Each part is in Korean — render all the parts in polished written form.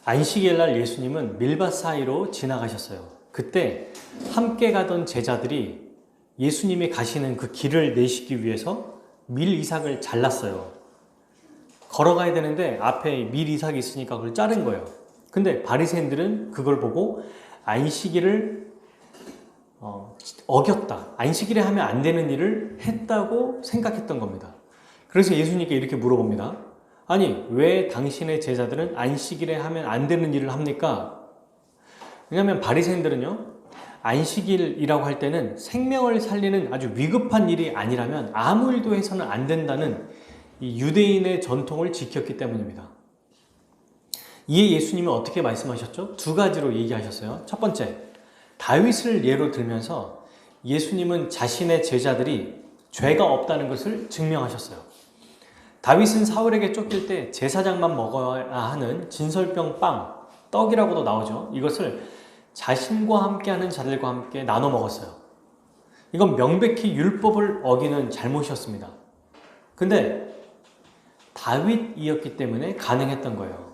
안식일 날 예수님은 밀밭 사이로 지나가셨어요. 그때 함께 가던 제자들이 예수님이 가시는 그 길을 내시기 위해서 밀 이삭을 잘랐어요. 걸어가야 되는데 앞에 밀 이삭이 있으니까 그걸 자른 거예요. 근데 바리새인들은 그걸 보고 안식일을 어겼다. 안식일에 하면 안 되는 일을 했다고 생각했던 겁니다. 그래서 예수님께 이렇게 물어봅니다. 아니, 왜 당신의 제자들은 안식일에 하면 안 되는 일을 합니까? 왜냐하면 바리새인들은요, 안식일이라고 할 때는 생명을 살리는 아주 위급한 일이 아니라면 아무 일도 해서는 안 된다는 이 유대인의 전통을 지켰기 때문입니다. 이에 예수님은 어떻게 말씀하셨죠? 두 가지로 얘기하셨어요. 첫 번째, 다윗을 예로 들면서 예수님은 자신의 제자들이 죄가 없다는 것을 증명하셨어요. 다윗은 사울에게 쫓길 때 제사장만 먹어야 하는 진설병 빵, 떡이라고도 나오죠. 이것을 자신과 함께하는 자들과 함께 나눠 먹었어요. 이건 명백히 율법을 어기는 잘못이었습니다. 근데 다윗이었기 때문에 가능했던 거예요.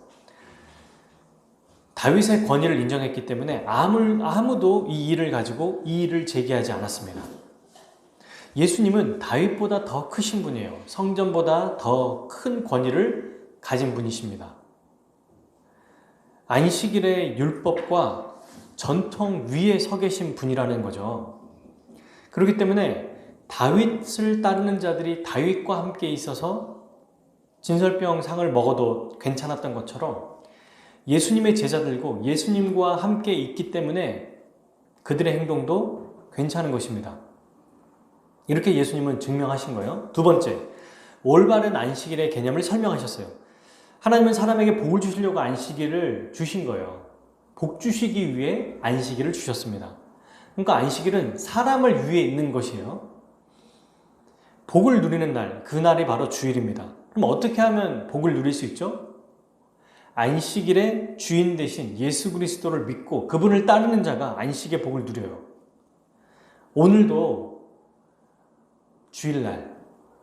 다윗의 권위를 인정했기 때문에 아무도 이 일을 가지고 이 일을 제기하지 않았습니다. 예수님은 다윗보다 더 크신 분이에요. 성전보다 더 큰 권위를 가진 분이십니다. 안식일의 율법과 전통 위에 서 계신 분이라는 거죠. 그렇기 때문에 다윗을 따르는 자들이 다윗과 함께 있어서 진설병 상을 먹어도 괜찮았던 것처럼 예수님의 제자들고 예수님과 함께 있기 때문에 그들의 행동도 괜찮은 것입니다. 이렇게 예수님은 증명하신 거예요. 두 번째, 올바른 안식일의 개념을 설명하셨어요. 하나님은 사람에게 복을 주시려고 안식일을 주신 거예요. 복 주시기 위해 안식일을 주셨습니다. 그러니까 안식일은 사람을 위해 있는 것이에요. 복을 누리는 날, 그날이 바로 주일입니다. 그럼 어떻게 하면 복을 누릴 수 있죠? 안식일의 주인 대신 예수 그리스도를 믿고 그분을 따르는 자가 안식의 복을 누려요. 오늘도 주일날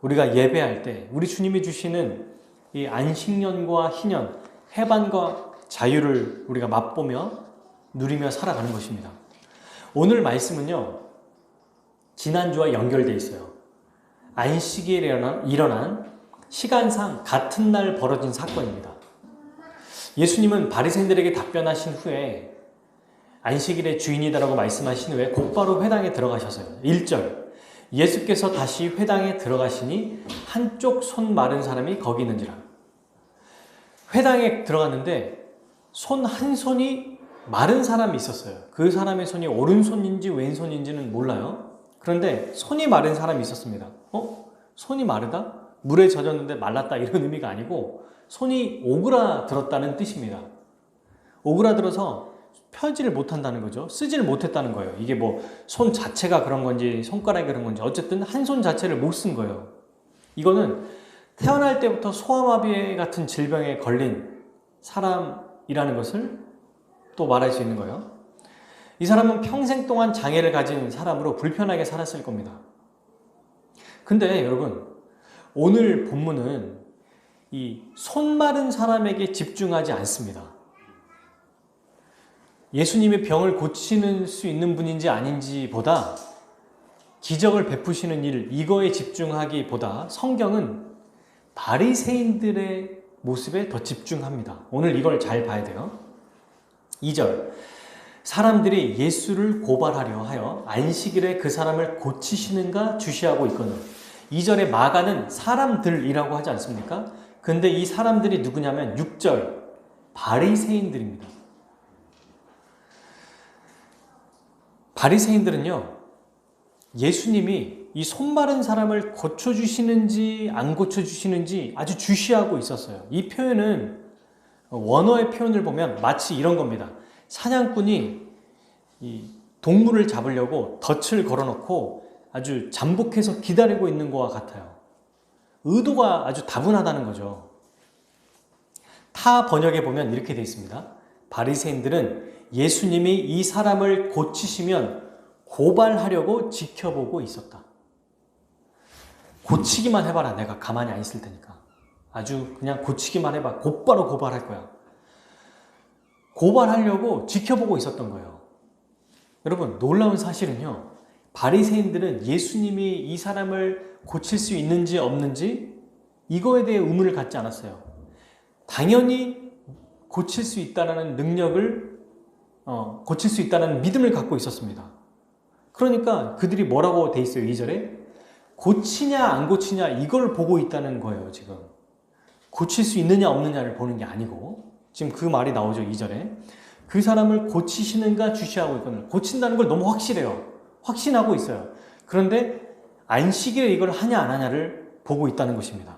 우리가 예배할 때 우리 주님이 주시는 이 안식년과 희년, 해반과 자유를 우리가 맛보며 누리며 살아가는 것입니다. 오늘 말씀은요, 지난주와 연결되어 있어요. 안식일에 일어난 시간상 같은 날 벌어진 사건입니다. 예수님은 바리새인들에게 답변하신 후에 안식일의 주인이다라고 말씀하신 후에 곧바로 회당에 들어가셨어요. 1절, 예수께서 다시 회당에 들어가시니 한쪽 손 마른 사람이 거기 있는지라. 회당에 들어갔는데 손 한 손이 마른 사람이 있었어요. 그 사람의 손이 오른손인지 왼손인지는 몰라요. 그런데 손이 마른 사람이 있었습니다. 손이 마르다? 물에 젖었는데 말랐다 이런 의미가 아니고 손이 오그라들었다는 뜻입니다. 오그라들어서 펴지를 못한다는 거죠. 쓰지를 못했다는 거예요. 이게 뭐 손 자체가 그런 건지 손가락이 그런 건지 어쨌든 한 손 자체를 못 쓴 거예요. 이거는 태어날 때부터 소아마비 같은 질병에 걸린 사람이라는 것을 또 말할 수 있는 거예요. 이 사람은 평생 동안 장애를 가진 사람으로 불편하게 살았을 겁니다. 근데 여러분, 오늘 본문은 이 손 마른 사람에게 집중하지 않습니다. 예수님이 병을 고치는 수 있는 분인지 아닌지 보다 기적을 베푸시는 일, 이거에 집중하기보다 성경은 바리새인들의 모습에 더 집중합니다. 오늘 이걸 잘 봐야 돼요. 2절, 사람들이 예수를 고발하려 하여 안식일에 그 사람을 고치시는가 주시하고 있거늘. 2절에 마가는 사람들이라고 하지 않습니까? 근데 이 사람들이 누구냐면 6절, 바리새인들입니다. 바리새인들은요, 예수님이 이 손마른 사람을 고쳐주시는지 안 고쳐주시는지 아주 주시하고 있었어요. 이 표현은 원어의 표현을 보면 마치 이런 겁니다. 사냥꾼이 이 동물을 잡으려고 덫을 걸어놓고 아주 잠복해서 기다리고 있는 것과 같아요. 의도가 아주 다분하다는 거죠. 타 번역에 보면 이렇게 되어 있습니다. 바리새인들은 예수님이 이 사람을 고치시면 고발하려고 지켜보고 있었다. 고치기만 해봐라. 내가 가만히 안 있을 테니까. 아주 그냥 고치기만 해봐. 곧바로 고발할 거야. 고발하려고 지켜보고 있었던 거예요. 여러분, 놀라운 사실은요, 바리새인들은 예수님이 이 사람을 고칠 수 있는지 없는지 이거에 대해 의문을 갖지 않았어요. 당연히 고칠 수 있다는 능력을 고칠 수 있다는 믿음을 갖고 있었습니다. 그러니까 그들이 뭐라고 돼 있어요? 2절에 고치냐 안 고치냐 이걸 보고 있다는 거예요. 지금 고칠 수 있느냐 없느냐를 보는 게 아니고, 지금 그 말이 나오죠. 2절에 그 사람을 고치시는가 주시하고 있거든요. 고친다는 걸 너무 확실해요. 확신하고 있어요. 그런데 안식일에 이걸 하냐 안 하냐를 보고 있다는 것입니다.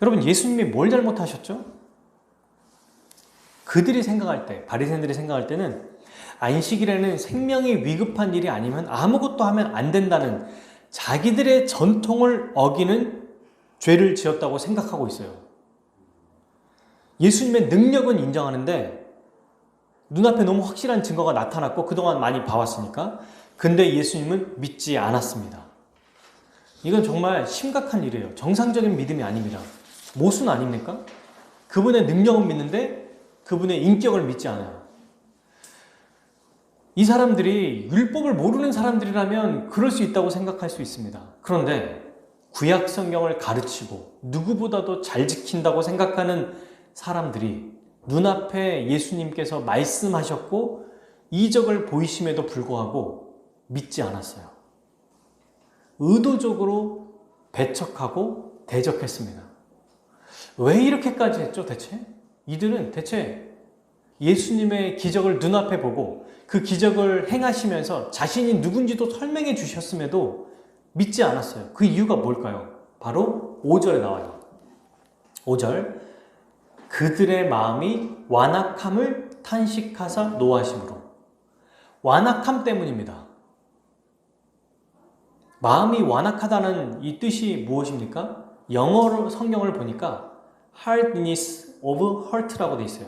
여러분, 예수님이 뭘 잘못하셨죠? 그들이 생각할 때, 바리새인들이 생각할 때는 안식일에는 생명이 위급한 일이 아니면 아무것도 하면 안 된다는 자기들의 전통을 어기는 죄를 지었다고 생각하고 있어요. 예수님의 능력은 인정하는데 눈앞에 너무 확실한 증거가 나타났고 그동안 많이 봐왔으니까, 근데 예수님은 믿지 않았습니다. 이건 정말 심각한 일이에요. 정상적인 믿음이 아닙니다. 모순 아닙니까? 그분의 능력은 믿는데 그분의 인격을 믿지 않아요. 이 사람들이 율법을 모르는 사람들이라면 그럴 수 있다고 생각할 수 있습니다. 그런데 구약 성경을 가르치고 누구보다도 잘 지킨다고 생각하는 사람들이 눈앞에 예수님께서 말씀하셨고 이적을 보이심에도 불구하고 믿지 않았어요. 의도적으로 배척하고 대적했습니다. 왜 이렇게까지 했죠, 대체? 이들은 대체 예수님의 기적을 눈앞에 보고 그 기적을 행하시면서 자신이 누군지도 설명해 주셨음에도 믿지 않았어요. 그 이유가 뭘까요? 바로 5절에 나와요. 5절, 그들의 마음이 완악함을 탄식하사 노하심으로. 완악함 때문입니다. 마음이 완악하다는 이 뜻이 무엇입니까? 영어로 성경을 보니까 hardness of heart라고 돼 있어요.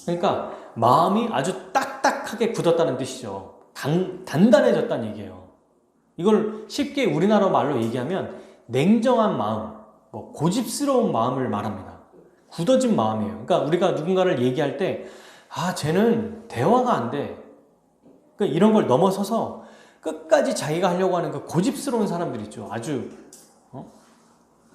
그러니까 마음이 아주 딱딱하게 굳었다는 뜻이죠. 단단해졌다는 얘기예요. 이걸 쉽게 우리나라 말로 얘기하면 냉정한 마음, 고집스러운 마음을 말합니다. 굳어진 마음이에요. 그러니까 우리가 누군가를 얘기할 때 쟤는 대화가 안 돼. 그러니까 이런 걸 넘어서서 끝까지 자기가 하려고 하는 그 고집스러운 사람들 있죠. 아주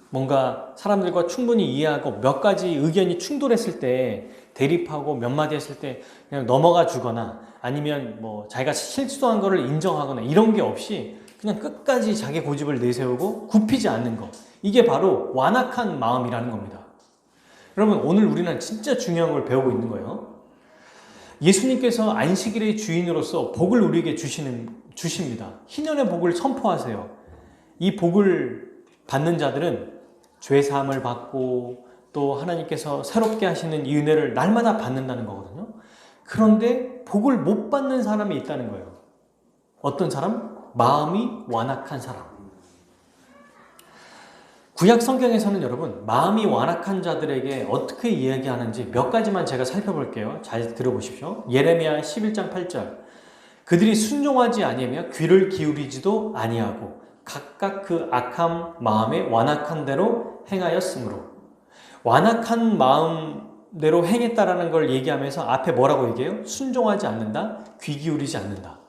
뭔가 사람들과 충분히 이해하고 몇 가지 의견이 충돌했을 때 대립하고 몇 마디 했을 때 그냥 넘어가 주거나 아니면 자기가 실수한 거를 인정하거나 이런 게 없이 그냥 끝까지 자기 고집을 내세우고 굽히지 않는 것. 이게 바로 완악한 마음이라는 겁니다. 여러분, 오늘 우리는 진짜 중요한 걸 배우고 있는 거예요. 예수님께서 안식일의 주인으로서 복을 우리에게 주십니다. 희년의 복을 선포하세요. 이 복을 받는 자들은 죄사함을 받고 또 하나님께서 새롭게 하시는 이 은혜를 날마다 받는다는 거거든요. 그런데 복을 못 받는 사람이 있다는 거예요. 어떤 사람? 마음이 완악한 사람. 구약 성경에서는 여러분, 마음이 완악한 자들에게 어떻게 이야기하는지 몇 가지만 제가 살펴볼게요. 잘 들어보십시오. 예레미야 11장 8절. 그들이 순종하지 아니하며 귀를 기울이지도 아니하고 각각 그 악한 마음에 완악한 대로 행하였으므로. 완악한 마음대로 행했다라는 걸 얘기하면서 앞에 뭐라고 얘기해요? 순종하지 않는다, 귀 기울이지 않는다.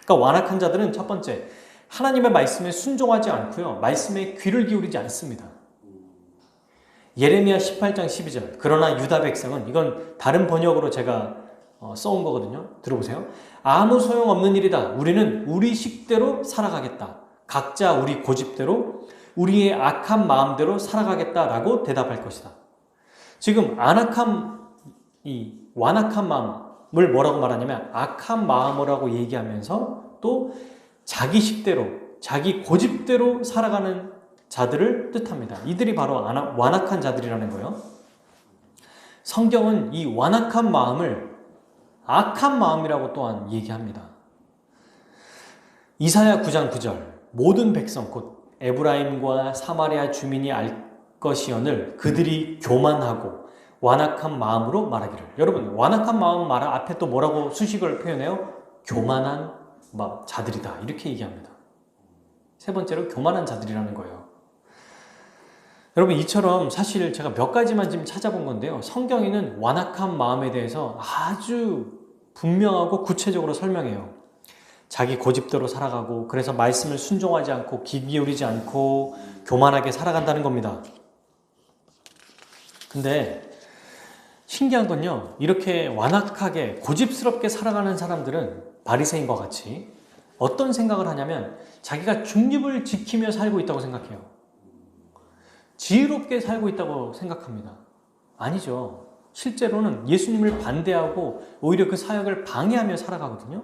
그러니까 완악한 자들은 첫 번째, 하나님의 말씀에 순종하지 않고요, 말씀에 귀를 기울이지 않습니다. 예레미야 18장 12절. 그러나 유다 백성은, 이건 다른 번역으로 제가 써온 거거든요. 들어보세요. 아무 소용없는 일이다. 우리는 우리 식대로 살아가겠다. 각자 우리 고집대로 우리의 악한 마음대로 살아가겠다라고 대답할 것이다. 지금 이 완악한 마음을 뭐라고 말하냐면 악한 마음이라고 얘기하면서 또 자기 식대로, 자기 고집대로 살아가는 자들을 뜻합니다. 이들이 바로 완악한 자들이라는 거예요. 성경은 이 완악한 마음을 악한 마음이라고 또한 얘기합니다. 이사야 9장 9절. 모든 백성 곧 에브라임과 사마리아 주민이 알 것이언을 그들이 교만하고 완악한 마음으로 말하기를. 여러분, 완악한 마음 앞에 또 뭐라고 수식을 표현해요? 교만한 자들이다. 이렇게 얘기합니다. 세 번째로 교만한 자들이라는 거예요. 여러분, 이처럼 사실 제가 몇 가지만 지금 찾아본 건데요. 성경에는 완악한 마음에 대해서 아주 분명하고 구체적으로 설명해요. 자기 고집대로 살아가고, 그래서 말씀을 순종하지 않고 귀 기울이지 않고 교만하게 살아간다는 겁니다. 근데 신기한 건요, 이렇게 완악하게 고집스럽게 살아가는 사람들은 바리새인과 같이 어떤 생각을 하냐면 자기가 중립을 지키며 살고 있다고 생각해요. 지혜롭게 살고 있다고 생각합니다. 아니죠. 실제로는 예수님을 반대하고 오히려 그 사역을 방해하며 살아가거든요.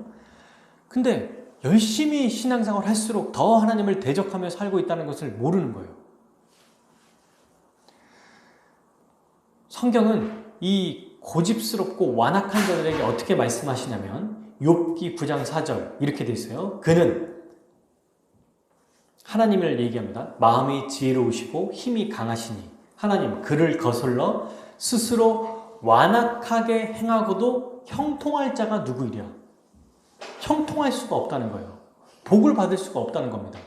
근데 열심히 신앙생활을 할수록 더 하나님을 대적하며 살고 있다는 것을 모르는 거예요. 성경은 이 고집스럽고 완악한 자들에게 어떻게 말씀하시냐면 욥기 9장 4절 이렇게 돼 있어요. 그는 하나님을 얘기합니다. 마음이 지혜로우시고 힘이 강하시니 하나님 그를 거슬러 스스로 완악하게 행하고도 형통할 자가 누구이랴. 형통할 수가 없다는 거예요. 복을 받을 수가 없다는 겁니다.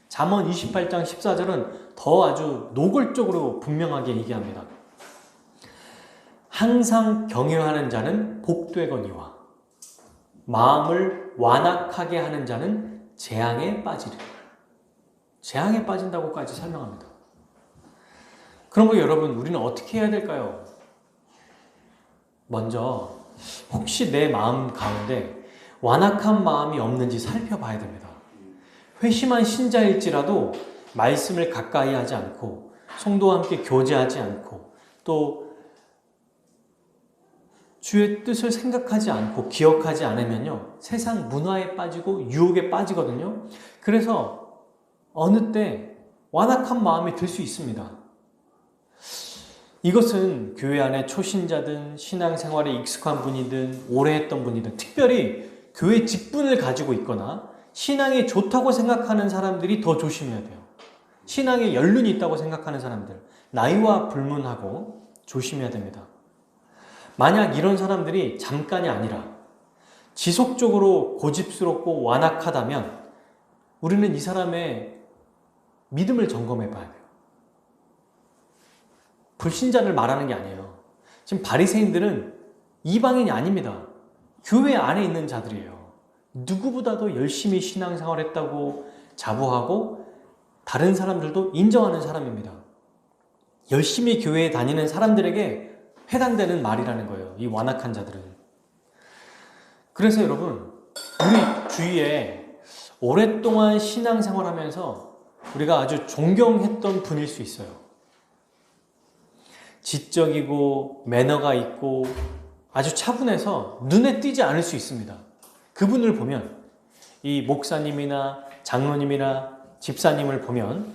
잠언 28장 14절은 더 아주 노골적으로 분명하게 얘기합니다. 항상 경외하는 자는 복되거니와 마음을 완악하게 하는 자는 재앙에 빠지리라. 재앙에 빠진다고까지 설명합니다. 그러므로 여러분, 우리는 어떻게 해야 될까요? 먼저 혹시 내 마음 가운데 완악한 마음이 없는지 살펴봐야 됩니다. 회심한 신자일지라도 말씀을 가까이 하지 않고 성도와 함께 교제하지 않고 또 주의 뜻을 생각하지 않고 기억하지 않으면요, 세상 문화에 빠지고 유혹에 빠지거든요. 그래서 어느 때 완악한 마음이 들 수 있습니다. 이것은 교회 안에 초신자든 신앙생활에 익숙한 분이든 오래 했던 분이든 특별히 교회 직분을 가지고 있거나 신앙이 좋다고 생각하는 사람들이 더 조심해야 돼요. 신앙에 연륜이 있다고 생각하는 사람들, 나이와 불문하고 조심해야 됩니다. 만약 이런 사람들이 잠깐이 아니라 지속적으로 고집스럽고 완악하다면 우리는 이 사람의 믿음을 점검해 봐야 돼요. 불신자를 말하는 게 아니에요. 지금 바리새인들은 이방인이 아닙니다. 교회 안에 있는 자들이에요. 누구보다도 열심히 신앙생활했다고 자부하고 다른 사람들도 인정하는 사람입니다. 열심히 교회에 다니는 사람들에게 해당되는 말이라는 거예요. 이 완악한 자들은. 그래서 여러분, 우리 주위에 오랫동안 신앙생활하면서 우리가 아주 존경했던 분일 수 있어요. 지적이고 매너가 있고 아주 차분해서 눈에 띄지 않을 수 있습니다. 그분을 보면 이 목사님이나 장로님이나 집사님을 보면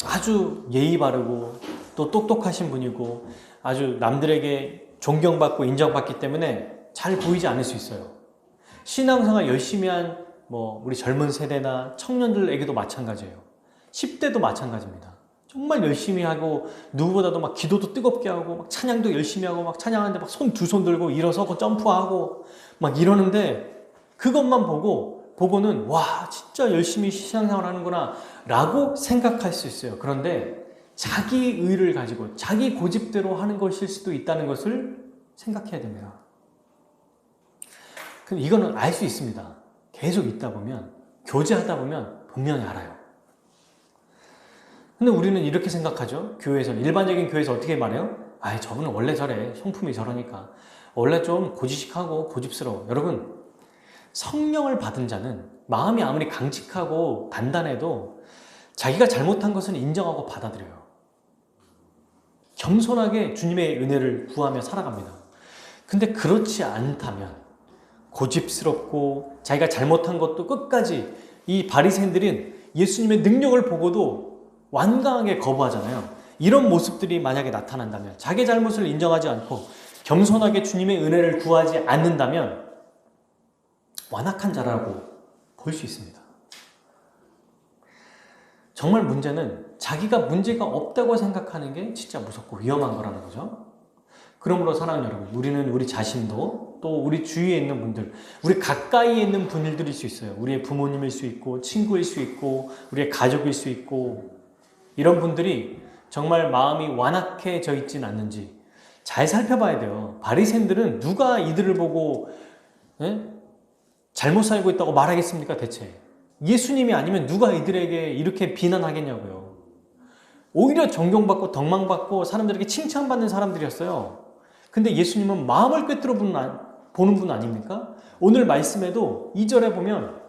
아주 예의 바르고 또 똑똑하신 분이고 아주 남들에게 존경받고 인정받기 때문에 잘 보이지 않을 수 있어요. 신앙생활 열심히 한 우리 젊은 세대나 청년들에게도 마찬가지예요. 10대도 마찬가지입니다. 정말 열심히 하고 누구보다도 막 기도도 뜨겁게 하고 막 찬양도 열심히 하고 막 찬양하는데 막 손 두 손 들고 일어서고 점프하고 막 이러는데 그것만 보고는 와 진짜 열심히 신앙생활 하는구나 라고 생각할 수 있어요. 그런데 자기 의를 가지고 자기 고집대로 하는 것일 수도 있다는 것을 생각해야 됩니다. 근데 이거는 알 수 있습니다. 계속 있다 보면 교제하다 보면 분명히 알아요. 근데 우리는 이렇게 생각하죠. 교회에서는 일반적인 교회에서 어떻게 말해요? 아, 저분은 원래 저래. 성품이 저러니까. 원래 좀 고지식하고 고집스러워. 여러분, 성령을 받은 자는 마음이 아무리 강직하고 단단해도 자기가 잘못한 것은 인정하고 받아들여요. 겸손하게 주님의 은혜를 구하며 살아갑니다. 근데 그렇지 않다면 고집스럽고 자기가 잘못한 것도 끝까지 이 바리새인들은 예수님의 능력을 보고도 완강하게 거부하잖아요. 이런 모습들이 만약에 나타난다면 자기 잘못을 인정하지 않고 겸손하게 주님의 은혜를 구하지 않는다면 완악한 자라고 볼 수 있습니다. 정말 문제는 자기가 문제가 없다고 생각하는 게 진짜 무섭고 위험한 거라는 거죠. 그러므로 사랑하는 여러분, 우리는 우리 자신도 또 우리 주위에 있는 분들, 우리 가까이에 있는 분들일 수 있어요. 우리의 부모님일 수 있고 친구일 수 있고 우리의 가족일 수 있고 이런 분들이 정말 마음이 완악해져 있진 않는지 잘 살펴봐야 돼요. 바리새인들은 누가 이들을 보고 잘못 살고 있다고 말하겠습니까 대체? 예수님이 아니면 누가 이들에게 이렇게 비난하겠냐고요. 오히려 존경받고 덕망받고 사람들에게 칭찬받는 사람들이었어요. 근데 예수님은 마음을 꿰뚫어 보는 분 아닙니까? 오늘 말씀에도 2절에 보면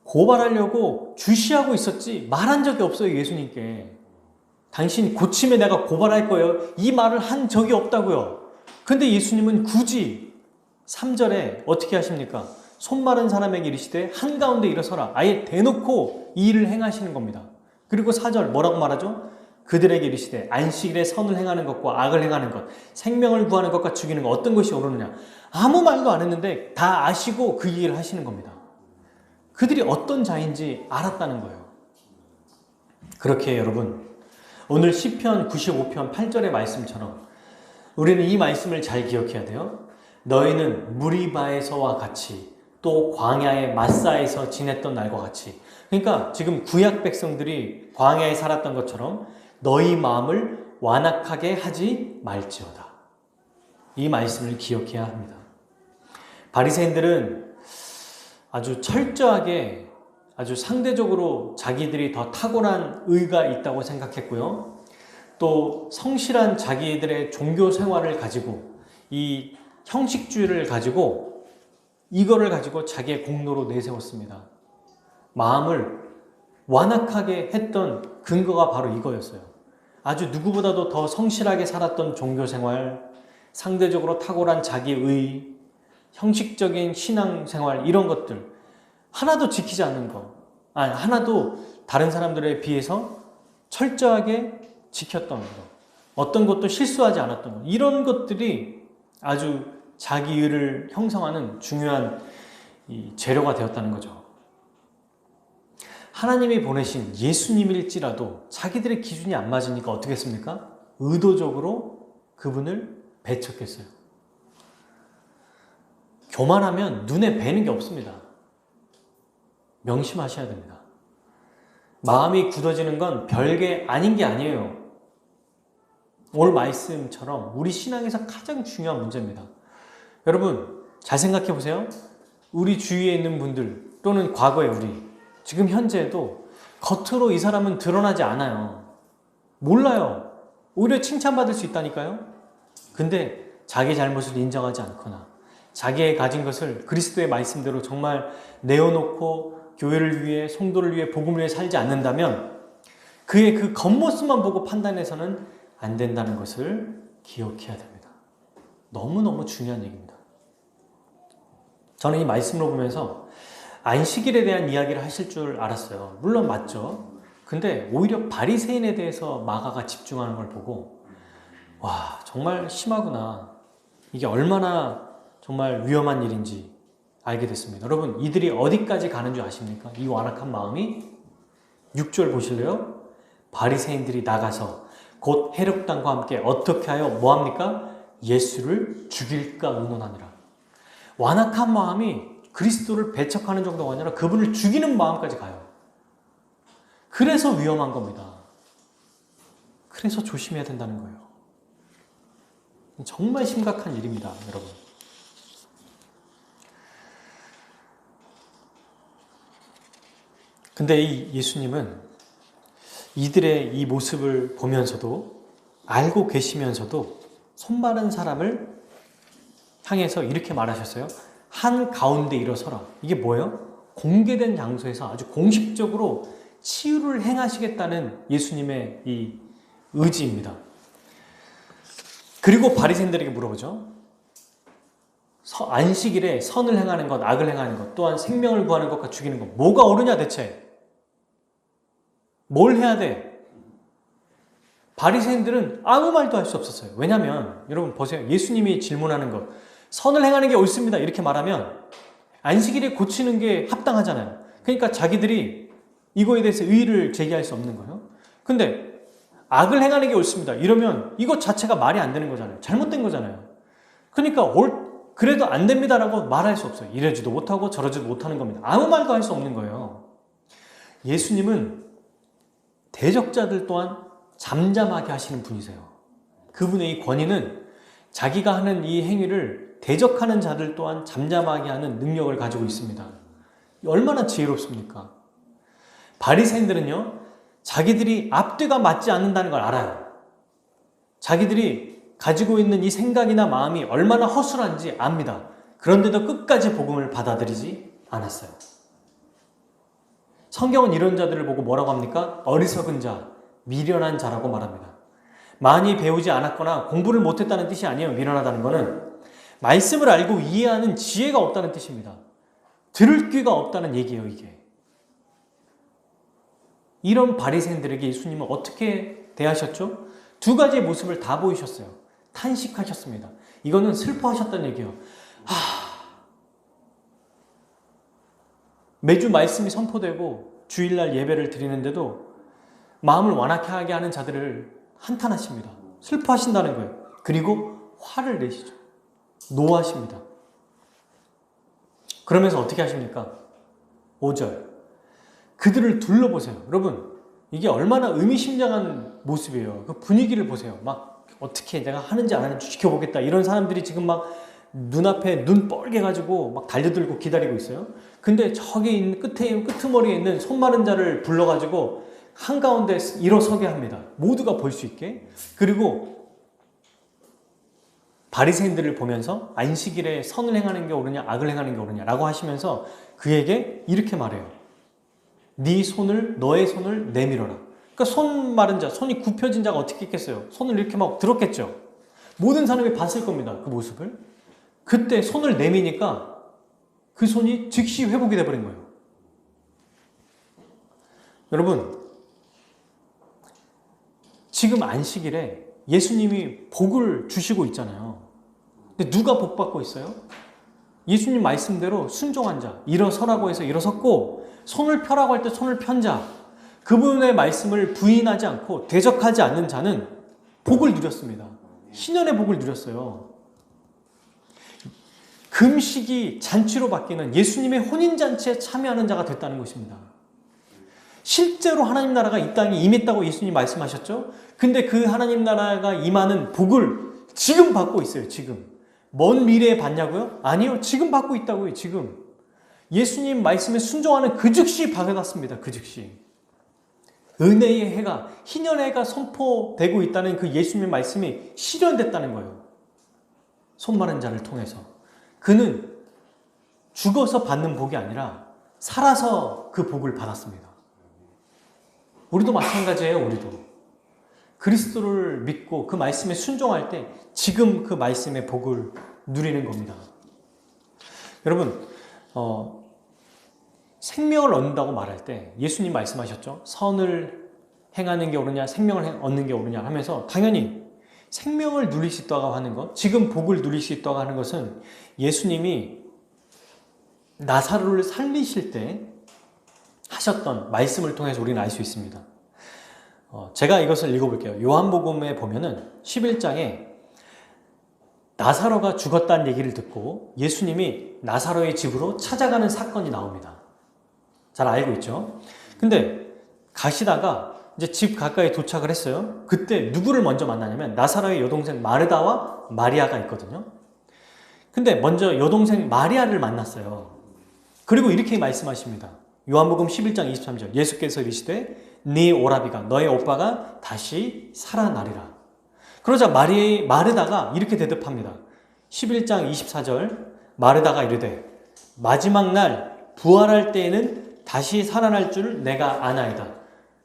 고발하려고 주시하고 있었지 말한 적이 없어요. 예수님께. 당신 고침에 내가 고발할 거예요. 이 말을 한 적이 없다고요. 근데 예수님은 굳이 3절에 어떻게 하십니까? 손 마른 사람에게 이르시되 한가운데 일어서라. 아예 대놓고 이 일을 행하시는 겁니다. 그리고 4절 뭐라고 말하죠? 그들에게 이르시되 안식일에 선을 행하는 것과 악을 행하는 것, 생명을 구하는 것과 죽이는 것 어떤 것이 옳으느냐. 아무 말도 안 했는데 다 아시고 그 얘기를 하시는 겁니다. 그들이 어떤 자인지 알았다는 거예요. 그렇게 여러분, 오늘 시편 95편 8절의 말씀처럼 우리는 이 말씀을 잘 기억해야 돼요. 너희는 무리바에서와 같이 또 광야의 마사에서 지냈던 날과 같이. 그러니까 지금 구약 백성들이 광야에 살았던 것처럼 너희 마음을 완악하게 하지 말지어다. 이 말씀을 기억해야 합니다. 바리새인들은 아주 철저하게 아주 상대적으로 자기들이 더 탁월한 의가 있다고 생각했고요. 또 성실한 자기들의 종교 생활을 가지고 이 형식주의를 가지고 이거를 가지고 자기의 공로로 내세웠습니다. 마음을 완악하게 했던 근거가 바로 이거였어요. 아주 누구보다도 더 성실하게 살았던 종교 생활, 상대적으로 탁월한 자기의, 형식적인 신앙생활 이런 것들 하나도 지키지 않는 거, 하나도 다른 사람들에 비해서 철저하게 지켰던 거, 어떤 것도 실수하지 않았던 거, 이런 것들이 아주 자기의를 형성하는 중요한 재료가 되었다는 거죠. 하나님이 보내신 예수님일지라도 자기들의 기준이 안 맞으니까 어떻게 했습니까? 의도적으로 그분을 배척했어요. 교만하면 눈에 뵈는 게 없습니다. 명심하셔야 됩니다. 마음이 굳어지는 건 별게 아닌 게 아니에요. 오늘 말씀처럼 우리 신앙에서 가장 중요한 문제입니다. 여러분 잘 생각해 보세요. 우리 주위에 있는 분들 또는 과거의 우리 지금 현재에도 겉으로 이 사람은 드러나지 않아요. 몰라요. 오히려 칭찬받을 수 있다니까요. 근데 자기 잘못을 인정하지 않거나 자기의 가진 것을 그리스도의 말씀대로 정말 내어놓고 교회를 위해 성도를 위해 복음을 위해 살지 않는다면 그의 그 겉모습만 보고 판단해서는 안 된다는 것을 기억해야 됩니다. 너무너무 중요한 얘기입니다. 저는 이 말씀을 보면서 안식일에 대한 이야기를 하실 줄 알았어요. 물론 맞죠. 근데 오히려 바리새인에 대해서 마가가 집중하는 걸 보고 와 정말 심하구나. 이게 얼마나 정말 위험한 일인지 알게 됐습니다. 여러분 이들이 어디까지 가는 줄 아십니까? 이 완악한 마음이 6절 보실래요? 바리새인들이 나가서 곧 해력당과 함께 어떻게 하여 뭐합니까? 예수를 죽일까 의논하니라. 완악한 마음이 그리스도를 배척하는 정도가 아니라 그분을 죽이는 마음까지 가요. 그래서 위험한 겁니다. 그래서 조심해야 된다는 거예요. 정말 심각한 일입니다, 여러분. 근데 이 예수님은 이들의 이 모습을 보면서도 알고 계시면서도 손 마른 사람을 향해서 이렇게 말하셨어요. 한 가운데 일어서라. 이게 뭐예요? 공개된 장소에서 아주 공식적으로 치유를 행하시겠다는 예수님의 이 의지입니다. 그리고 바리새인들에게 물어보죠. 안식일에 선을 행하는 것, 악을 행하는 것, 또한 생명을 구하는 것과 죽이는 것, 뭐가 옳으냐 대체? 뭘 해야 돼? 바리새인들은 아무 말도 할 수 없었어요. 왜냐하면 여러분 보세요. 예수님이 질문하는 것, 선을 행하는 게 옳습니다. 이렇게 말하면 안식일에 고치는 게 합당하잖아요. 그러니까 자기들이 이거에 대해서 의의를 제기할 수 없는 거예요. 근데 악을 행하는 게 옳습니다. 이러면 이것 자체가 말이 안 되는 거잖아요. 잘못된 거잖아요. 그러니까 그래도 안 됩니다라고 말할 수 없어요. 이러지도 못하고 저러지도 못하는 겁니다. 아무 말도 할 수 없는 거예요. 예수님은 대적자들 또한 잠잠하게 하시는 분이세요. 그분의 이 권위는 자기가 하는 이 행위를 대적하는 자들 또한 잠잠하게 하는 능력을 가지고 있습니다. 얼마나 지혜롭습니까? 바리새인들은요, 자기들이 앞뒤가 맞지 않는다는 걸 알아요. 자기들이 가지고 있는 이 생각이나 마음이 얼마나 허술한지 압니다. 그런데도 끝까지 복음을 받아들이지 않았어요. 성경은 이런 자들을 보고 뭐라고 합니까? 어리석은 자, 미련한 자라고 말합니다. 많이 배우지 않았거나 공부를 못했다는 뜻이 아니에요. 미련하다는 것은 말씀을 알고 이해하는 지혜가 없다는 뜻입니다. 들을 귀가 없다는 얘기예요, 이게. 이런 바리새인들에게 예수님은 어떻게 대하셨죠? 두 가지의 모습을 다 보이셨어요. 탄식하셨습니다. 이거는 슬퍼하셨다는 얘기예요. 매주 말씀이 선포되고 주일날 예배를 드리는데도 마음을 완악하게 하는 자들을 한탄하십니다. 슬퍼하신다는 거예요. 그리고 화를 내시죠. 노하십니다. 그러면서 어떻게 하십니까? 5절. 그들을 둘러보세요. 여러분, 이게 얼마나 의미심장한 모습이에요. 그 분위기를 보세요. 막 어떻게 내가 하는지 안 하는지 지켜보겠다. 이런 사람들이 지금 막 눈앞에 눈 뻘게 가지고 막 달려들고 기다리고 있어요. 근데 저기 있는 끄트머리에 있는 손 마른 자를 불러가지고 한가운데 일어서게 합니다. 모두가 볼 수 있게. 그리고 바리새인들을 보면서 안식일에 선을 행하는 게 옳으냐 악을 행하는 게 옳으냐라고 하시면서 그에게 이렇게 말해요. 너의 손을 내밀어라. 그러니까 손 마른 자, 손이 굽혀진 자가 어떻게 했겠어요? 손을 이렇게 막 들었겠죠. 모든 사람이 봤을 겁니다. 그 모습을. 그때 손을 내미니까 그 손이 즉시 회복이 돼버린 거예요. 여러분, 지금 안식일에 예수님이 복을 주시고 있잖아요. 근데 누가 복 받고 있어요? 예수님 말씀대로 순종한 자, 일어서라고 해서 일어섰고 손을 펴라고 할 때 손을 편 자, 그분의 말씀을 부인하지 않고 대적하지 않는 자는 복을 누렸습니다. 희년의 복을 누렸어요. 금식이 잔치로 바뀌는 예수님의 혼인잔치에 참여하는 자가 됐다는 것입니다. 실제로 하나님 나라가 이 땅에 임했다고 예수님 말씀하셨죠? 근데 그 하나님 나라가 임하는 복을 지금 받고 있어요. 지금. 먼 미래에 받냐고요? 아니요. 지금 받고 있다고요. 지금. 예수님 말씀에 순종하는 그 즉시 받아놨습니다. 그 즉시. 은혜의 해가, 희년의 해가 선포되고 있다는 그 예수님의 말씀이 실현됐다는 거예요. 손 마른 자를 통해서. 그는 죽어서 받는 복이 아니라 살아서 그 복을 받았습니다. 우리도 마찬가지예요. 우리도. 그리스도를 믿고 그 말씀에 순종할 때 지금 그 말씀의 복을 누리는 겁니다. 여러분, 생명을 얻는다고 말할 때 예수님 말씀하셨죠. 선을 행하는 게 옳으냐 생명을 얻는 게 옳으냐 하면서 당연히 생명을 누릴 수 있다고 하는 것, 지금 복을 누릴 수 있다고 하는 것은 예수님이 나사로를 살리실 때 하셨던 말씀을 통해서 우리는 알 수 있습니다. 제가 이것을 읽어볼게요. 요한복음에 보면은 11장에 나사로가 죽었다는 얘기를 듣고 예수님이 나사로의 집으로 찾아가는 사건이 나옵니다. 잘 알고 있죠? 근데 가시다가 이제 집 가까이 도착을 했어요. 그때 누구를 먼저 만나냐면 나사로의 여동생 마르다와 마리아가 있거든요. 근데 먼저 여동생 마리아를 만났어요. 그리고 이렇게 말씀하십니다. 요한복음 11장 23절 예수께서 이르시되 네 오라비가 너의 오빠가 다시 살아나리라. 그러자 마르다가 이렇게 대답합니다. 11장 24절 마르다가 이르되 마지막 날 부활할 때에는 다시 살아날 줄 내가 아나이다.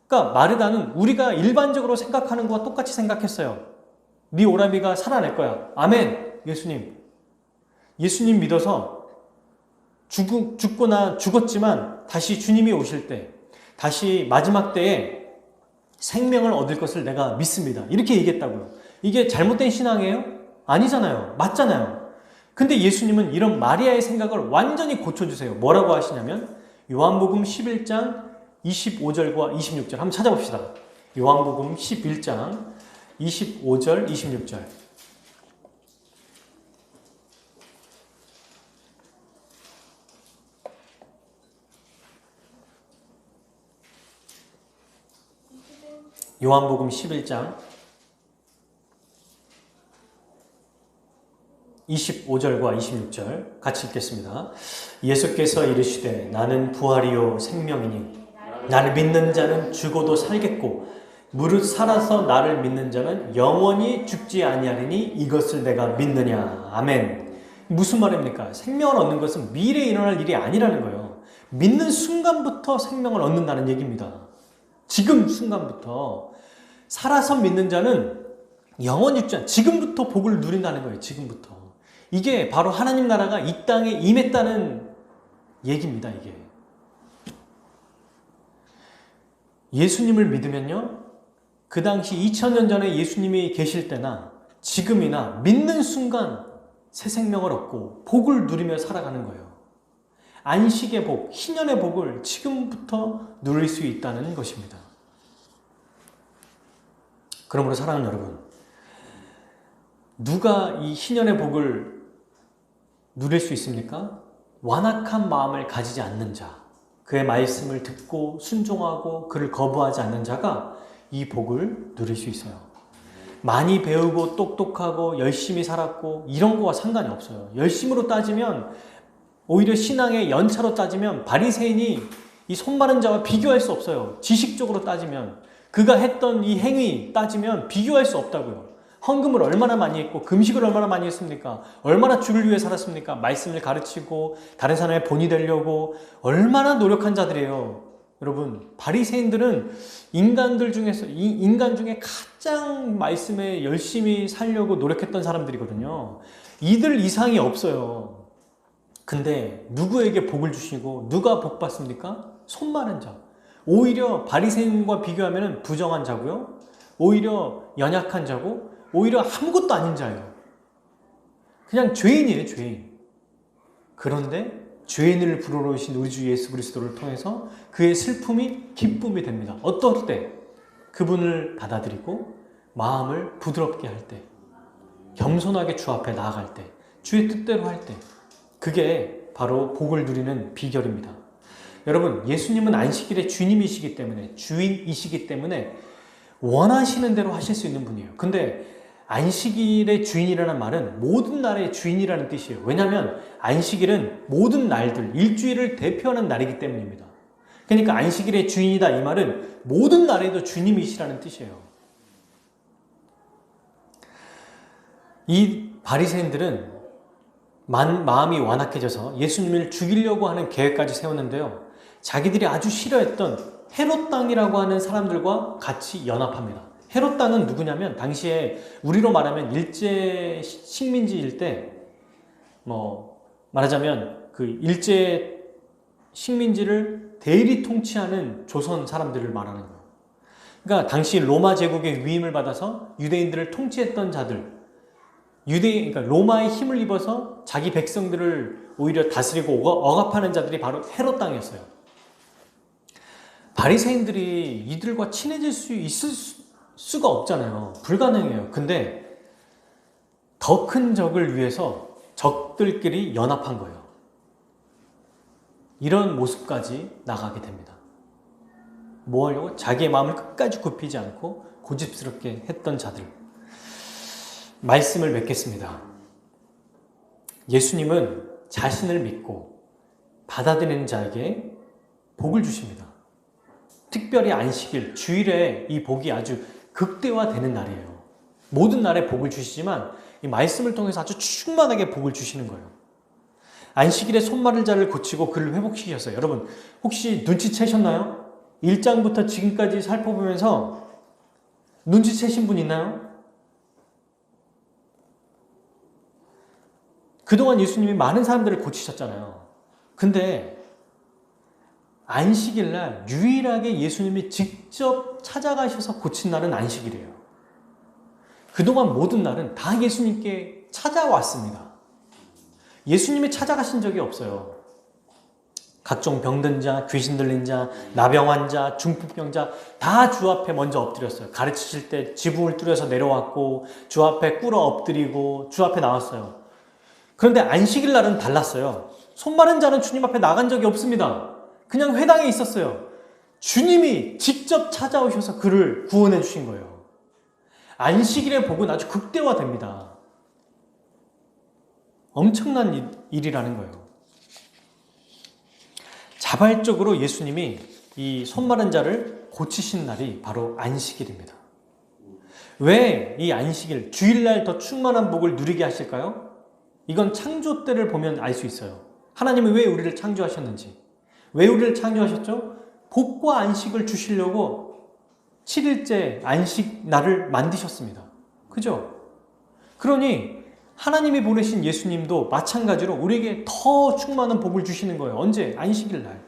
그러니까 마르다는 우리가 일반적으로 생각하는 것과 똑같이 생각했어요. 네 오라비가 살아날 거야. 아멘. 예수님 믿어서 죽거나 죽었지만 다시 주님이 오실 때, 다시 마지막 때에 생명을 얻을 것을 내가 믿습니다. 이렇게 얘기했다고요. 이게 잘못된 신앙이에요? 아니잖아요. 맞잖아요. 근데 예수님은 이런 마리아의 생각을 완전히 고쳐주세요. 뭐라고 하시냐면 요한복음 11장 25절과 26절 한번 찾아봅시다. 요한복음 11장 25절, 26절. 요한복음 11장 25절과 26절 같이 읽겠습니다. 예수께서 이르시되 나는 부활이요 생명이니 나를 믿는 자는 죽어도 살겠고 무릇 살아서 나를 믿는 자는 영원히 죽지 아니하리니 이것을 내가 믿느냐. 아멘. 무슨 말입니까? 생명을 얻는 것은 미래에 일어날 일이 아니라는 거예요. 믿는 순간부터 생명을 얻는다는 얘기입니다. 지금 순간부터. 살아서 믿는 자는 영원히 죽지 않아. 지금부터 복을 누린다는 거예요. 지금부터. 이게 바로 하나님 나라가 이 땅에 임했다는 얘기입니다. 이게. 예수님을 믿으면요. 그 당시 2000년 전에 예수님이 계실 때나 지금이나 믿는 순간 새 생명을 얻고 복을 누리며 살아가는 거예요. 안식의 복, 희년의 복을 지금부터 누릴 수 있다는 것입니다. 그러므로 사랑하는 여러분, 누가 이 희년의 복을 누릴 수 있습니까? 완악한 마음을 가지지 않는 자, 그의 말씀을 듣고 순종하고 그를 거부하지 않는 자가 이 복을 누릴 수 있어요. 많이 배우고 똑똑하고 열심히 살았고 이런 거와 상관이 없어요. 열심으로 따지면 오히려 신앙의 연차로 따지면 바리새인이 이 손마른 자와 비교할 수 없어요. 지식적으로 따지면 그가 했던 이 행위 따지면 비교할 수 없다고요. 헌금을 얼마나 많이 했고 금식을 얼마나 많이 했습니까? 얼마나 주를 위해 살았습니까? 말씀을 가르치고 다른 사람의 본이 되려고 얼마나 노력한 자들이에요. 여러분, 바리새인들은 인간 중에 가장 말씀에 열심히 살려고 노력했던 사람들이거든요. 이들 이상이 없어요. 근데 누구에게 복을 주시고 누가 복 받습니까? 손마른 자. 오히려 바리새인과 비교하면 부정한 자고요. 오히려 연약한 자고 오히려 아무것도 아닌 자예요. 그냥 죄인이에요, 죄인. 그런데 죄인을 불러오신 우리 주 예수 그리스도를 통해서 그의 슬픔이 기쁨이 됩니다. 어떨 때? 그분을 받아들이고 마음을 부드럽게 할 때, 겸손하게 주 앞에 나아갈 때, 주의 뜻대로 할 때, 그게 바로 복을 누리는 비결입니다. 여러분, 예수님은 안식일의 주님이시기 때문에, 주인이시기 때문에 원하시는 대로 하실 수 있는 분이에요. 근데 안식일의 주인이라는 말은 모든 날의 주인이라는 뜻이에요. 왜냐하면 안식일은 모든 날들, 일주일을 대표하는 날이기 때문입니다. 그러니까 안식일의 주인이다 이 말은 모든 날에도 주님이시라는 뜻이에요. 이 바리새인들은 마음이 완악해져서 예수님을 죽이려고 하는 계획까지 세웠는데요. 자기들이 아주 싫어했던 헤롯 당이라고 하는 사람들과 같이 연합합니다. 헤롯 당은 누구냐면 당시에 우리로 말하면 일제 식민지일 때 말하자면 그 일제 식민지를 대리 통치하는 조선 사람들을 말하는 거예요. 그러니까 당시 로마 제국의 위임을 받아서 유대인들을 통치했던 자들, 그러니까 로마의 힘을 입어서 자기 백성들을 오히려 다스리고 억압하는 자들이 바로 헤롯 당이었어요. 바리새인들이 이들과 친해질 수 있을 수가 없잖아요. 불가능해요. 근데 더 큰 적을 위해서 적들끼리 연합한 거예요. 이런 모습까지 나가게 됩니다. 뭐 하려고? 자기의 마음을 끝까지 굽히지 않고 고집스럽게 했던 자들. 말씀을 맺겠습니다. 예수님은 자신을 믿고 받아들이는 자에게 복을 주십니다. 특별히 안식일, 주일에 이 복이 아주 극대화되는 날이에요. 모든 날에 복을 주시지만 이 말씀을 통해서 아주 충만하게 복을 주시는 거예요. 안식일에 손마른 자를 고치고 그를 회복시키셨어요. 여러분, 혹시 눈치채셨나요? 1장부터 지금까지 살펴보면서 눈치채신 분 있나요? 그동안 예수님이 많은 사람들을 고치셨잖아요. 근데 안식일날 유일하게 예수님이 직접 찾아가셔서 고친 날은 안식일이에요. 그동안 모든 날은 다 예수님께 찾아왔습니다. 예수님이 찾아가신 적이 없어요. 각종 병든 자, 귀신 들린 자, 나병 환자, 중풍병자 다 주 앞에 먼저 엎드렸어요. 가르치실 때 지붕을 뚫어서 내려왔고 주 앞에 꿇어 엎드리고 주 앞에 나왔어요. 그런데 안식일 날은 달랐어요. 손마른 자는 주님 앞에 나간 적이 없습니다. 그냥 회당에 있었어요. 주님이 직접 찾아오셔서 그를 구원해 주신 거예요. 안식일의 복은 아주 극대화됩니다. 엄청난 일이라는 거예요. 자발적으로 예수님이 이 손마른 자를 고치신 날이 바로 안식일입니다. 왜 이 안식일, 주일날 더 충만한 복을 누리게 하실까요? 이건 창조 때를 보면 알 수 있어요. 하나님은 왜 우리를 창조하셨는지, 왜 우리를 창조하셨죠? 복과 안식을 주시려고 7일째 안식 날을 만드셨습니다. 그죠? 그러니 하나님이 보내신 예수님도 마찬가지로 우리에게 더 충만한 복을 주시는 거예요. 언제? 안식일 날.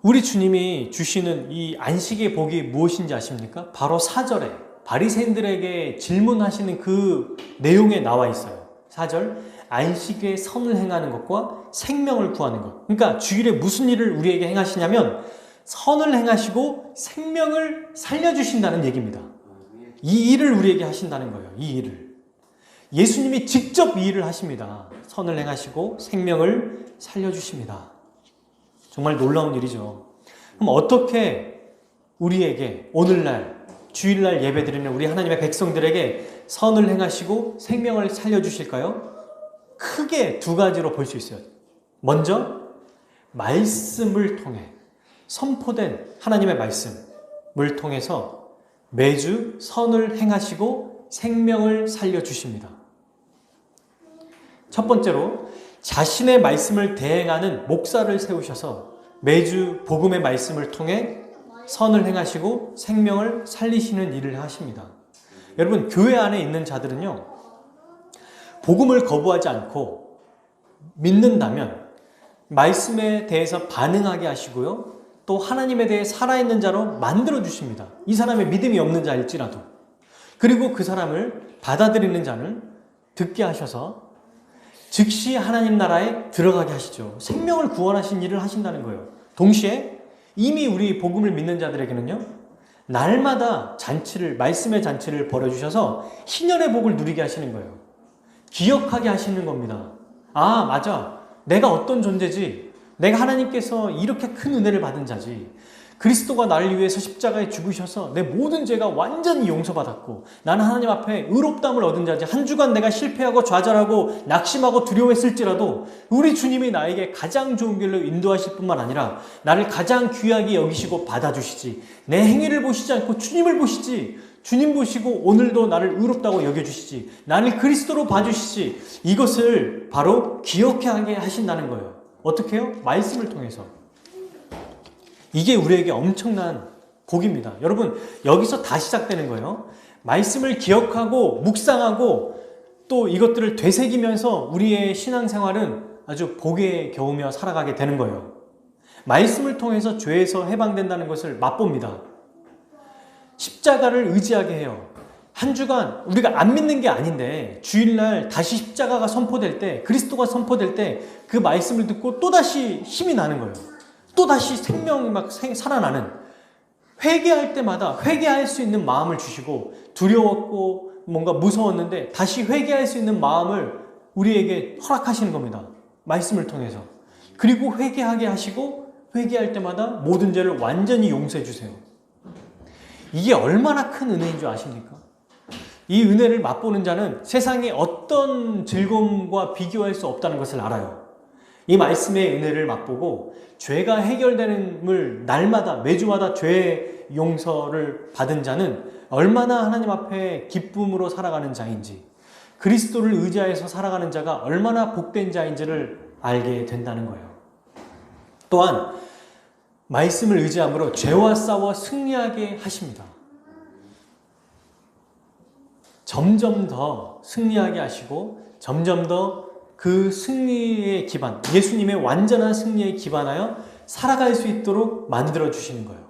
우리 주님이 주시는 이 안식의 복이 무엇인지 아십니까? 바로 4절에 바리새인들에게 질문하시는 그 내용에 나와 있어요. 4절, 안식에 선을 행하는 것과 생명을 구하는 것. 그러니까 주일에 무슨 일을 우리에게 행하시냐면 선을 행하시고 생명을 살려주신다는 얘기입니다. 이 일을 우리에게 하신다는 거예요. 이 일을. 예수님이 직접 이 일을 하십니다. 선을 행하시고 생명을 살려주십니다. 정말 놀라운 일이죠. 그럼 어떻게 우리에게 오늘날 주일날 예배드리는 우리 하나님의 백성들에게 선을 행하시고 생명을 살려주실까요? 크게 두 가지로 볼 수 있어요. 먼저 말씀을 통해 선포된 하나님의 말씀을 통해서 매주 선을 행하시고 생명을 살려주십니다. 첫 번째로 자신의 말씀을 대행하는 목사를 세우셔서 매주 복음의 말씀을 통해 선을 행하시고 생명을 살리시는 일을 하십니다. 여러분, 교회 안에 있는 자들은요, 복음을 거부하지 않고 믿는다면 말씀에 대해서 반응하게 하시고요, 또 하나님에 대해 살아있는 자로 만들어 주십니다. 이 사람의 믿음이 없는 자일지라도. 그리고 그 사람을 받아들이는 자는 듣게 하셔서 즉시 하나님 나라에 들어가게 하시죠. 생명을 구원하신 일을 하신다는 거예요. 동시에 이미 우리 복음을 믿는 자들에게는요, 날마다 잔치를, 말씀의 잔치를 벌여주셔서 희년의 복을 누리게 하시는 거예요. 기억하게 하시는 겁니다. 아, 맞아. 내가 어떤 존재지. 내가 하나님께서 이렇게 큰 은혜를 받은 자지. 그리스도가 나를 위해서 십자가에 죽으셔서 내 모든 죄가 완전히 용서받았고 나는 하나님 앞에 의롭다함을 얻은 자지. 한 주간 내가 실패하고 좌절하고 낙심하고 두려워했을지라도 우리 주님이 나에게 가장 좋은 길로 인도하실 뿐만 아니라 나를 가장 귀하게 여기시고 받아주시지. 내 행위를 보시지 않고 주님을 보시지. 주님 보시고 오늘도 나를 의롭다고 여겨주시지. 나를 그리스도로 봐주시지. 이것을 바로 기억하게 하신다는 거예요. 어떻게 해요? 말씀을 통해서. 이게 우리에게 엄청난 복입니다. 여러분, 여기서 다 시작되는 거예요. 말씀을 기억하고 묵상하고 또 이것들을 되새기면서 우리의 신앙생활은 아주 복에 겨우며 살아가게 되는 거예요. 말씀을 통해서 죄에서 해방된다는 것을 맛봅니다. 십자가를 의지하게 해요. 한 주간 우리가 안 믿는 게 아닌데 주일날 다시 십자가가 선포될 때, 그리스도가 선포될 때 그 말씀을 듣고 또다시 힘이 나는 거예요. 또다시 생명이 막 살아나는, 회개할 때마다 회개할 수 있는 마음을 주시고, 두려웠고 뭔가 무서웠는데 다시 회개할 수 있는 마음을 우리에게 허락하시는 겁니다. 말씀을 통해서. 그리고 회개하게 하시고 회개할 때마다 모든 죄를 완전히 용서해 주세요. 이게 얼마나 큰 은혜인 줄 아십니까? 이 은혜를 맛보는 자는 세상의 어떤 즐거움과 비교할 수 없다는 것을 알아요. 이 말씀의 은혜를 맛보고 죄가 해결되는을 날마다 매주마다 죄 용서를 받은 자는 얼마나 하나님 앞에 기쁨으로 살아가는 자인지, 그리스도를 의지하여서 살아가는 자가 얼마나 복된 자인지를 알게 된다는 거예요. 또한 말씀을 의지함으로 죄와 싸워 승리하게 하십니다. 점점 더 승리하게 하시고 점점 더 그 승리의 기반, 예수님의 완전한 승리에 기반하여 살아갈 수 있도록 만들어 주시는 거예요.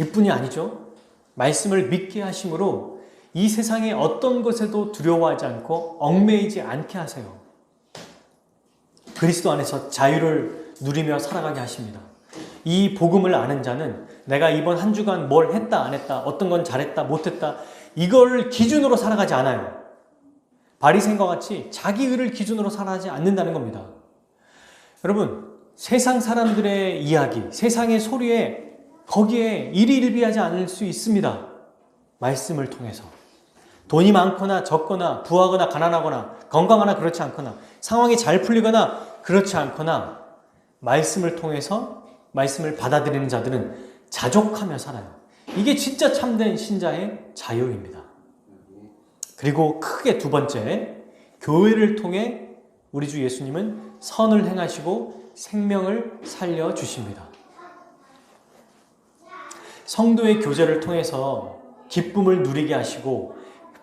이뿐이 아니죠. 말씀을 믿게 하심으로 이 세상의 어떤 것에도 두려워하지 않고 얽매이지 않게 하세요. 그리스도 안에서 자유를 누리며 살아가게 하십니다. 이 복음을 아는 자는 내가 이번 한 주간 뭘 했다 안 했다, 어떤 건 잘했다 못했다, 이걸 기준으로 살아가지 않아요. 바리새인과 같이 자기 의를 기준으로 살아가지 않는다는 겁니다. 여러분, 세상 사람들의 이야기, 세상의 소리에 거기에 일희일비하지 않을 수 있습니다. 말씀을 통해서. 돈이 많거나 적거나 부하거나 가난하거나 건강하나 그렇지 않거나 상황이 잘 풀리거나 그렇지 않거나 말씀을 통해서 말씀을 받아들이는 자들은 자족하며 살아요. 이게 진짜 참된 신자의 자유입니다. 그리고 크게 두 번째, 교회를 통해 우리 주 예수님은 선을 행하시고 생명을 살려주십니다. 성도의 교제를 통해서 기쁨을 누리게 하시고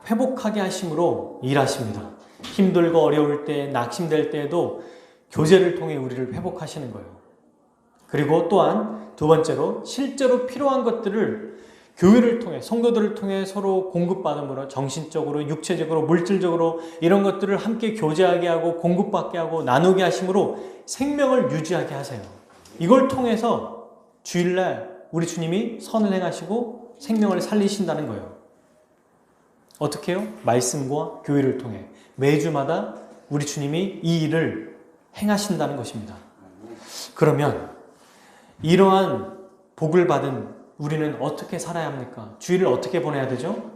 회복하게 하심으로 일하십니다. 힘들고 어려울 때, 낙심될 때에도 교제를 통해 우리를 회복하시는 거예요. 그리고 또한 두 번째로 실제로 필요한 것들을 교회를 통해, 성도들을 통해 서로 공급받음으로 정신적으로, 육체적으로, 물질적으로 이런 것들을 함께 교제하게 하고 공급받게 하고 나누게 하심으로 생명을 유지하게 하세요. 이걸 통해서 주일날 우리 주님이 선을 행하시고 생명을 살리신다는 거예요. 어떻게 해요? 말씀과 교회를 통해 매주마다 우리 주님이 이 일을 행하신다는 것입니다. 그러면 이러한 복을 받은 우리는 어떻게 살아야 합니까? 주일을 어떻게 보내야 되죠?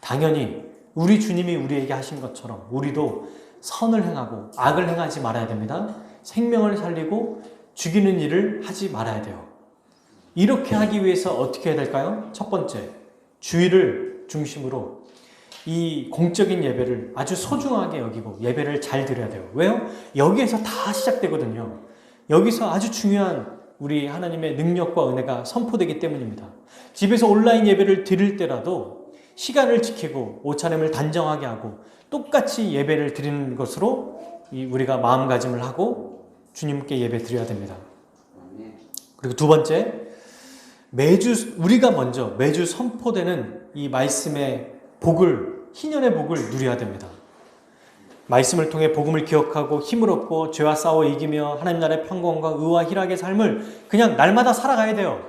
당연히 우리 주님이 우리에게 하신 것처럼 우리도 선을 행하고 악을 행하지 말아야 됩니다. 생명을 살리고 죽이는 일을 하지 말아야 돼요. 이렇게 하기 위해서 어떻게 해야 될까요? 첫 번째, 주일을 중심으로 이 공적인 예배를 아주 소중하게 여기고 예배를 잘 드려야 돼요. 왜요? 여기에서 다 시작되거든요. 여기서 아주 중요한 우리 하나님의 능력과 은혜가 선포되기 때문입니다. 집에서 온라인 예배를 드릴 때라도 시간을 지키고 옷차림을 단정하게 하고 똑같이 예배를 드리는 것으로 우리가 마음가짐을 하고 주님께 예배 드려야 됩니다. 그리고 두 번째, 우리가 먼저 매주 선포되는 이 말씀의 복을, 희년의 복을 누려야 됩니다. 말씀을 통해 복음을 기억하고 힘을 얻고 죄와 싸워 이기며 하나님 나라의 평강과 의와 희락의 삶을 그냥 날마다 살아가야 돼요.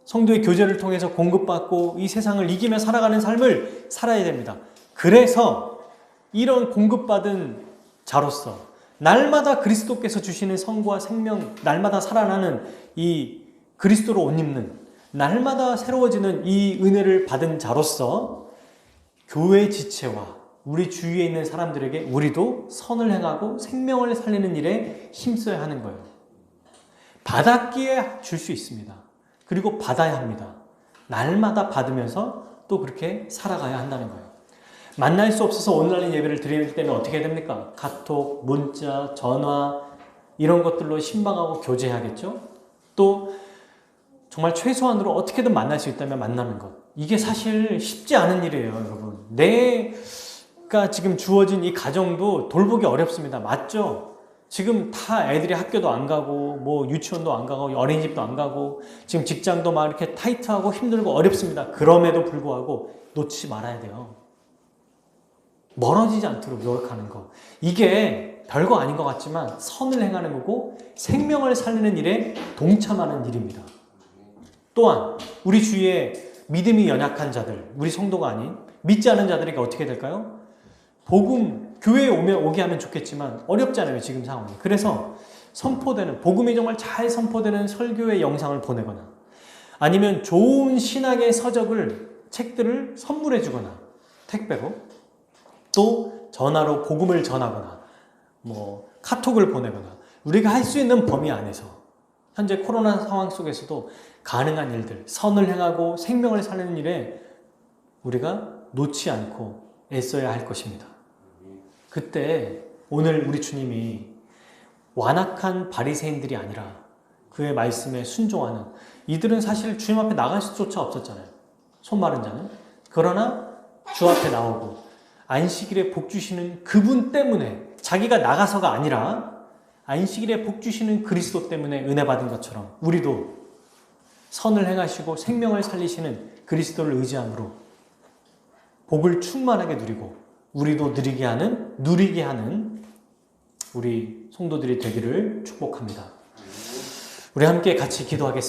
성도의 교제를 통해서 공급받고 이 세상을 이기며 살아가는 삶을 살아야 됩니다. 그래서 이런 공급받은 자로서 날마다 그리스도께서 주시는 성과 생명, 날마다 살아나는 이 그리스도로 옷 입는, 날마다 새로워지는 이 은혜를 받은 자로서 교회의 지체와 우리 주위에 있는 사람들에게 우리도 선을 행하고 생명을 살리는 일에 힘써야 하는 거예요. 받았기에 줄 수 있습니다. 그리고 받아야 합니다. 날마다 받으면서 또 그렇게 살아가야 한다는 거예요. 만날 수 없어서 온라인 예배를 드릴 때는 어떻게 해야 됩니까? 카톡, 문자, 전화 이런 것들로 신방하고 교제해야겠죠? 또 정말 최소한으로 어떻게든 만날 수 있다면 만나는 것. 이게 사실 쉽지 않은 일이에요, 여러분. 내가 지금 주어진 이 가정도 돌보기 어렵습니다. 맞죠? 지금 다 애들이 학교도 안 가고 뭐 유치원도 안 가고 어린이집도 안 가고 지금 직장도 막 이렇게 타이트하고 힘들고 어렵습니다. 그럼에도 불구하고 놓치지 말아야 돼요. 멀어지지 않도록 노력하는 거. 이게 별거 아닌 것 같지만 선을 행하는 거고 생명을 살리는 일에 동참하는 일입니다. 또한 우리 주위에 믿음이 연약한 자들, 우리 성도가 아닌 믿지 않은 자들에게 어떻게 될까요? 복음, 교회에 오게 하면 좋겠지만 어렵잖아요, 지금 상황이. 그래서 선포되는, 복음이 정말 잘 선포되는 설교의 영상을 보내거나 아니면 좋은 신학의 서적을, 책들을 선물해 주거나 택배로 또 전화로 복음을 전하거나 뭐 카톡을 보내거나 우리가 할 수 있는 범위 안에서 현재 코로나 상황 속에서도 가능한 일들, 선을 행하고 생명을 살리는 일에 우리가 놓지 않고 애써야 할 것입니다. 그때 오늘 우리 주님이 완악한 바리새인들이 아니라 그의 말씀에 순종하는 이들은 사실 주님 앞에 나갈 수조차 없었잖아요. 손 마른 자는. 그러나 주 앞에 나오고 안식일에 복 주시는 그분 때문에 자기가 나가서가 아니라 안식일에 복 주시는 그리스도 때문에 은혜 받은 것처럼 우리도 선을 행하시고 생명을 살리시는 그리스도를 의지함으로 복을 충만하게 누리고 우리도 누리게 하는 우리 성도들이 되기를 축복합니다. 우리 함께 같이 기도하겠습니다.